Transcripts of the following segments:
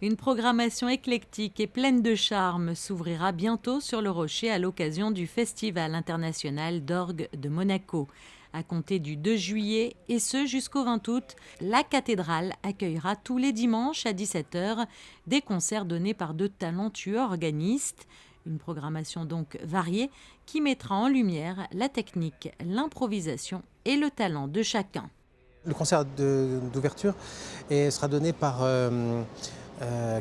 Une programmation éclectique et pleine de charme s'ouvrira bientôt sur le Rocher à l'occasion du Festival international d'orgue de Monaco. À compter du 2 juillet et ce jusqu'au 20 août, la cathédrale accueillera tous les dimanches à 17 heures des concerts donnés par de talentueux organistes. Une programmation donc variée qui mettra en lumière la technique, l'improvisation et le talent de chacun. Le concert d'ouverture sera donné par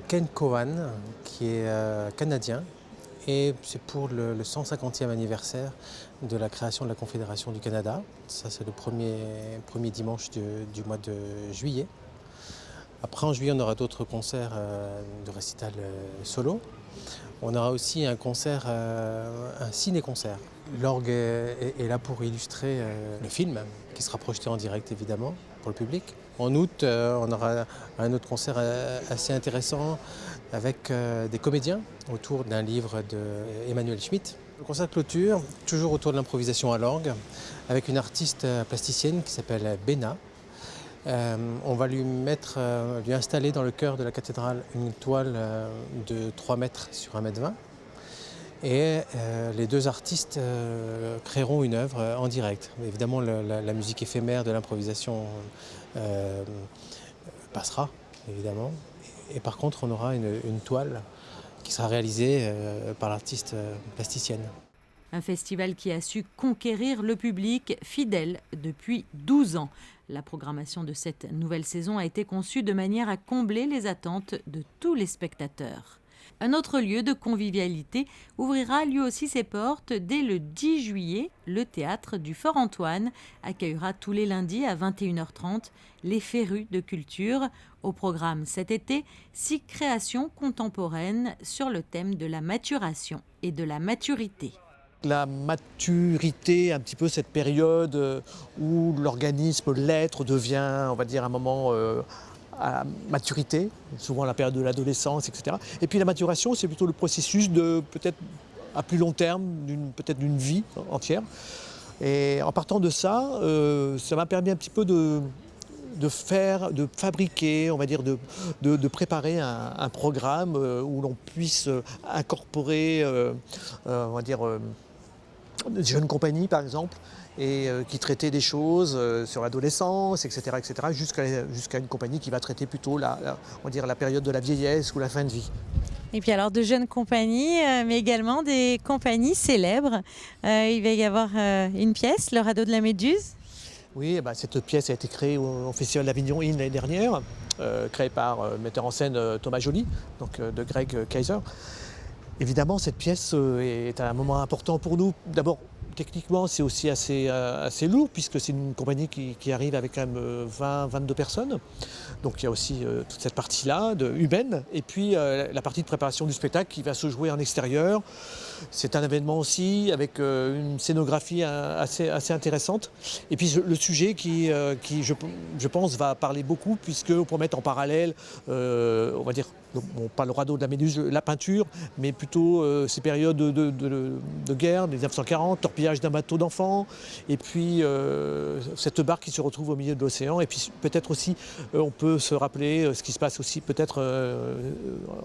Ken Cohen, qui est canadien, et c'est pour le 150e anniversaire de la création de la Confédération du Canada. Ça, c'est le premier dimanche du mois de juillet. Après, en juillet, on aura d'autres concerts de récital solo. On aura aussi un concert, un ciné-concert. L'orgue est là pour illustrer le film, qui sera projeté en direct évidemment pour le public. En août, on aura un autre concert assez intéressant avec des comédiens autour d'un livre d'Emmanuel Schmitt. Le concert de clôture, toujours autour de l'improvisation à l'orgue, avec une artiste plasticienne qui s'appelle Béna. On va lui installer dans le chœur de la cathédrale une toile de 3 mètres sur 1,20 m. Et les deux artistes créeront une œuvre en direct. Évidemment, la musique éphémère de l'improvisation passera, évidemment. Et par contre, on aura une toile qui sera réalisée par l'artiste plasticienne. Un festival qui a su conquérir le public fidèle depuis 12 ans. La programmation de cette nouvelle saison a été conçue de manière à combler les attentes de tous les spectateurs. Un autre lieu de convivialité ouvrira lui aussi ses portes dès le 10 juillet. Le théâtre du Fort Antoine accueillera tous les lundis à 21h30 les férus de culture. Au programme cet été, 6 créations contemporaines sur le thème de la maturation et de la maturité. La maturité, un petit peu cette période où l'organisme, l'être devient, on va dire, un moment à maturité, souvent la période de l'adolescence, etc. Et puis la maturation, c'est plutôt le processus de peut-être à plus long terme, peut-être d'une vie entière. Et en partant de ça, ça m'a permis un petit peu de fabriquer, on va dire, de préparer un programme où l'on puisse incorporer, on va dire, de jeunes compagnies par exemple, et qui traitait des choses sur l'adolescence, etc., jusqu'à une compagnie qui va traiter plutôt on va dire, la période de la vieillesse ou la fin de vie. Et puis alors de jeunes compagnies, mais également des compagnies célèbres. Il va y avoir une pièce, le radeau de la Méduse. Oui, cette pièce a été créée au Festival d'Avignon l'année dernière, créée par le metteur en scène Thomas Joly, donc de Greg Kaiser. Évidemment, cette pièce est un moment important pour nous. D'abord, techniquement, c'est aussi assez lourd, puisque c'est une compagnie qui arrive avec quand même 20-22 personnes. Donc il y a aussi toute cette partie-là, humaine, et puis la partie de préparation du spectacle qui va se jouer en extérieur. C'est un événement aussi avec une scénographie assez intéressante. Et puis le sujet qui je pense, va parler beaucoup, puisqu'on peut mettre en parallèle, on va dire, pas le radeau de la Méduse, la peinture, mais plutôt ces périodes de guerre, des 1940, torpillage d'un bateau d'enfants, et puis cette barque qui se retrouve au milieu de l'océan. Et puis peut-être aussi, on peut se rappeler ce qui se passe aussi peut-être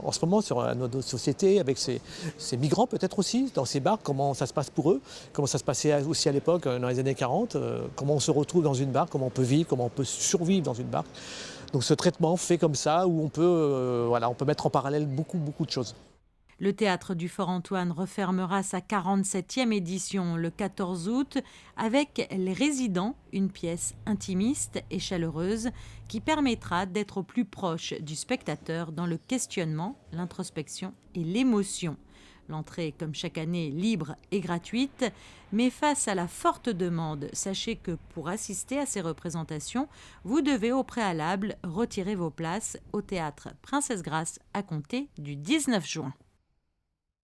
en ce moment sur notre société, avec ces migrants peut-être aussi, dans ces barques, comment ça se passe pour eux, comment ça se passait aussi à l'époque, dans les années 40, comment on se retrouve dans une barque, comment on peut vivre, comment on peut survivre dans une barque. Donc ce traitement fait comme ça, où on peut mettre en parallèle beaucoup de choses. Le théâtre du Fort Antoine refermera sa 47e édition le 14 août avec Les Résidents, une pièce intimiste et chaleureuse qui permettra d'être au plus proche du spectateur dans le questionnement, l'introspection et l'émotion. L'entrée, comme chaque année, libre et gratuite, mais face à la forte demande, sachez que pour assister à ces représentations, vous devez au préalable retirer vos places au théâtre Princesse Grace à compter du 19 juin.